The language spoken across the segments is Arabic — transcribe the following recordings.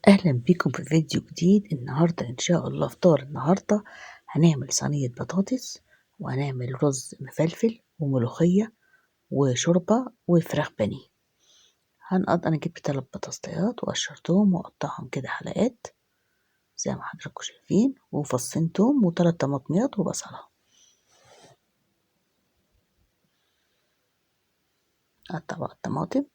أهلا بيكم في فيديو جديد. النهاردة إن شاء الله فطار النهاردة هنعمل صينية بطاطس، وهنعمل رز مفلفل وملوخية وشوربة وفراخ بانيه. أنا جبت 3 بطاطسيات وقشرتهم وقطعهم كده حلقات زي ما حضراتكم شايفين، وفصين توم و3 طماطميات وبصلة. أقطع بقى الطماطم،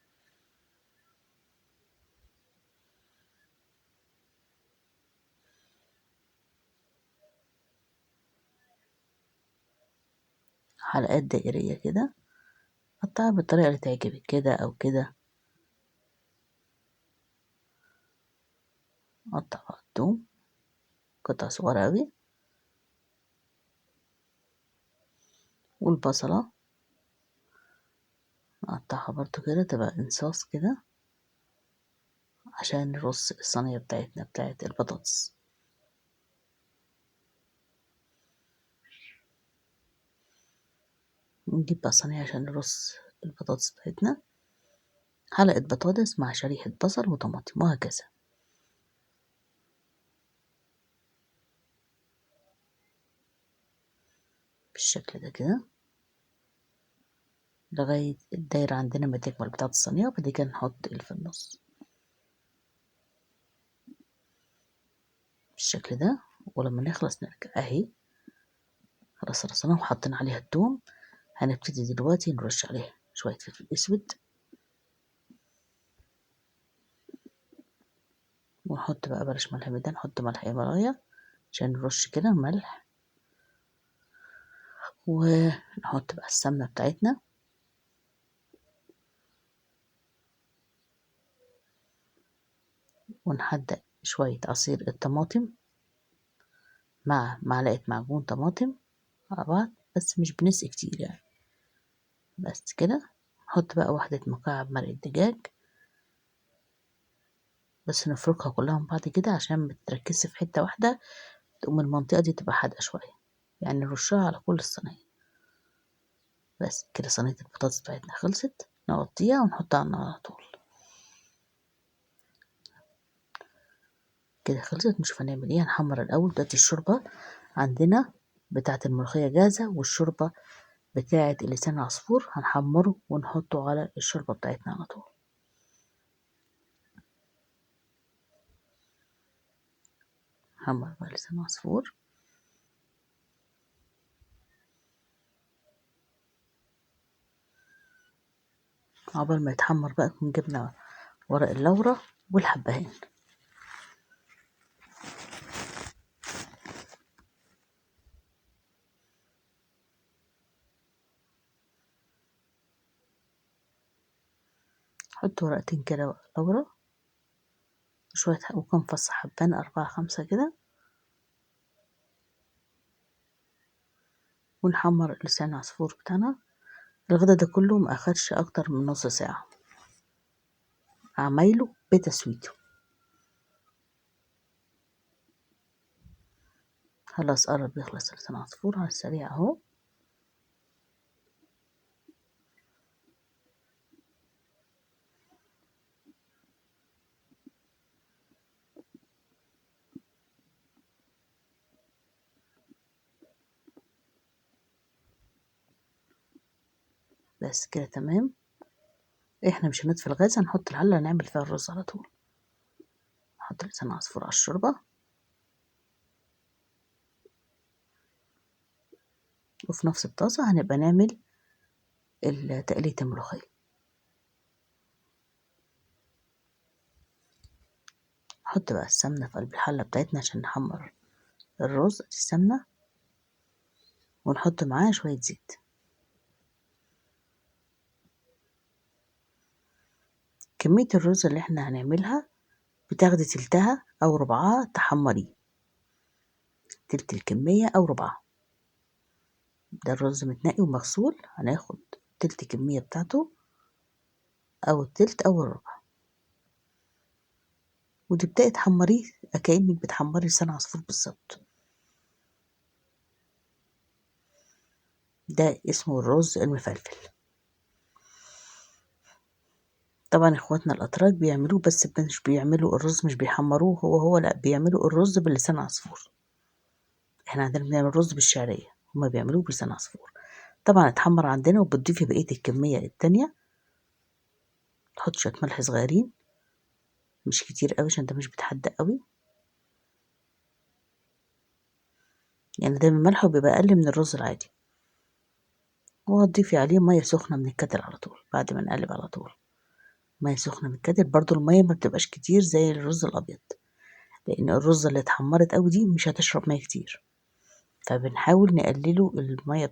حلقات دائرية كده، قطعها بالطريقة اللي تعجبك كده أو كده. قطع بقى التوم قطع صغيرة أوي، والبصلة نقطعها برضو كده تبقى انصاص كده عشان نرص الصينية بتاعتنا بتاعت البطاطس. نجيب بقى صينية عشان نرص البطاطس بتاعتنا، حلقة بطاطس مع شريحة بصل وطماطم وهكذا بالشكل ده كده لغاية الدايرة عندنا ما تكمل بتاعت الصينية، وبعد كده نحط اللي في النص بالشكل ده. ولما نخلص نرجع اهي خلاص رصيناها وحطينا عليها التوم. هنبتدي دلوقتي نرش عليها شوية فلفل اسود، ونحط بقى بلاش ملح ده، نحط ملح هيمالايا عشان نرش كده ملح. ونحط بقى السمنة بتاعتنا، ونحدق شوية عصير الطماطم مع معلقة معجون طماطم مع بعض، بس مش بنسق كتير يعني، بس كده. نحط بقى واحدة مكعب مرق دجاج، بس نفركها كلها من بعض كده عشان متركزش في حتة واحدة، تقوم المنطقة دي تبقى حادقة شوية، يعني نرشها على كل الصينية. بس كده صينية البطاطس بتاعتنا خلصت، نغطيها ونحطها على النار على طول. كده خلصت. مش هنعمل ايه، هنحمر الأول. دلوقتي الشوربة عندنا بتاعة الملوخية جاهزة، والشوربة بتاعة اللسان العصفور هنحمره ونحطه على الشوربة بتاعتنا على طول. حمر بقى لسان عصفور، عقبال ما يتحمر بقى نكون جبنا ورق اللورة والحبهان. حط ورقتين كده ورق لورا، شوية وكم فص حبان 4 5 كده، ونحمر لسان العصفور بتاعنا. الغدا ده كله مأخدش أكتر من نص ساعة، عمايله بتسويته. خلاص قرب يخلص لسان عصفور على السريع اهو. بس كده تمام. احنا مش هنطفي الغاز، هنحط الحلة نعمل فيها الرز على طول. نحط لسان عصفور على الشوربة، وفي نفس الطاسة هنبقى نعمل تقلية الملوخية. نحط بقى السمنة في قلب الحلة بتاعتنا عشان نحمر الرز، السمنة، ونحط معاه شوية زيت. كمية الرز اللي احنا هنعملها بتاخدي تلتها أو ربعها تحمريه، تلت الكمية أو ربعها. ده الرز متنقي ومغسول، هناخد تلت الكمية بتاعته أو التلت أو الربع، وتبدأي تحمريه كأنك بتحمري لسان عصفور بالظبط. ده اسمه الرز المفلفل. طبعا اخواتنا الاتراك بيعملوه، بس مش بيعملوا الرز، مش بيحمروه هو لا، بيعملوا الرز بلسان عصفور. احنا عندنا بنعمل رز بالشعرية، هما بيعملوه بلسان عصفور. طبعا اتحمر عندنا، وبتضيفي بقية الكمية التانية. تحط شوية ملح صغيرين، مش كتير قوي عشان ده مش بيتحدق قوي، يعني دايما ملحه بيبقى اقل من الرز العادي. وهتضيفي عليه مية سخنة من الكتل على طول بعد ما نقلب على طول. مية سخنة من الكتل، برضو المية ما بتبقاش كتير زي الرز الأبيض، لأن الرز اللي اتحمرت قوي دي مش هتشرب مية كتير، فبنحاول نقلله المية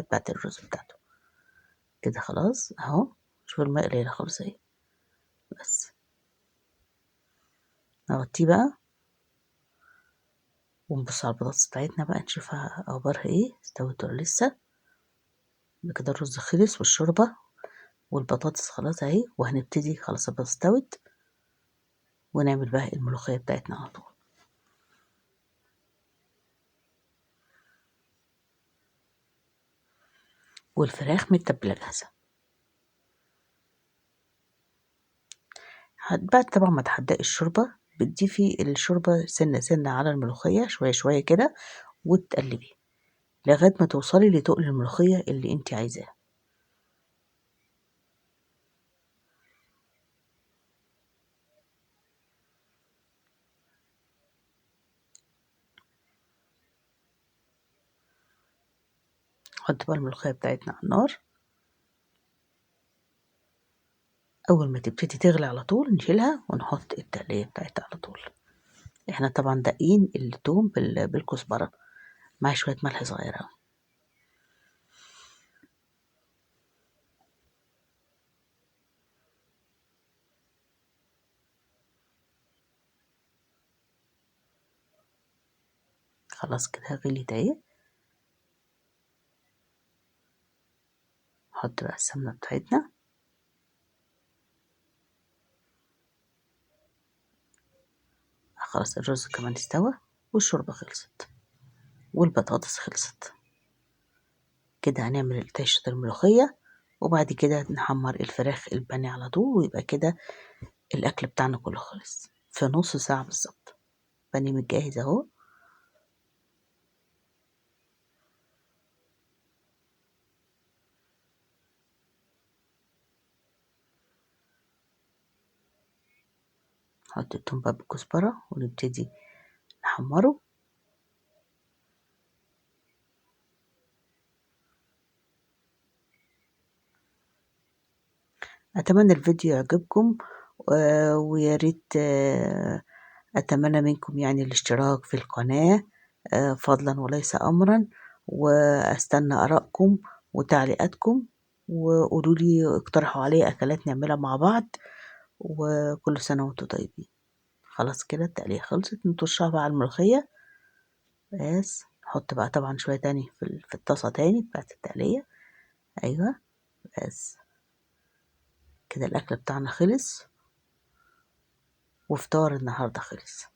بتاعت الرز بتاعته. كده خلاص اهو، شوف المية قليلة خالص اهي. بس نغطيه بقى، ونبص على البطاطس بتاعتنا بقى، نشوفها أخبارها ايه، استوت ولا لسه. كده الرز خلص والشوربة والبطاطس خلاص اهي، وهنبتدي خلاص البطاطس استوت، ونعمل بقى الملوخية بتاعتنا على طول. والفراخ متبلة جاهزة. بعد طبعا ما تحدقي الشوربة، بتضيفي الشوربة سنة سنة على الملوخية، شوية شوية كده، وتقلبي لغاية ما توصلي لتقل الملوخية اللي انت عايزاه. نحط بقى الملوخية بتاعتنا على النار، أول ما تبتدي تغلي على طول نشيلها ونحط التقلية بتاعتها على طول. احنا طبعا دقين التوم بالكزبرة مع شوية ملح صغيرة. خلاص كده غليت اهي. نحط بقى السمنة بتاعتنا، خلاص الرز كمان استوى، والشوربة خلصت، والبطاطس خلصت. كده هنعمل طشة الملوخية، وبعد كده نحمر الفراخ البانيه على طول، ويبقى كده الأكل بتاعنا كله خلص في نص ساعة بالظبط. بانيه متجهز اهو. نحط التوم بقى بالكزبرة ونبتدي نحمره. أتمنى الفيديو يعجبكم، ويا ريت أتمنى منكم يعني الاشتراك في القناة، فضلا وليس أمرا، وأستنى آرائكم وتعليقاتكم، وقولوا لي اقترحوا علي أكلات نعملها مع بعض. وكل سنة وانتم طيبين. خلاص كده التقلية خلصت، نطشها بقى على الملوخية. بس نحط بقى طبعا شوية تاني في الطاسة تاني بتاعت التقلية. أيوة. بس كده الأكل بتاعنا خلص، وفطار النهاردة خلص.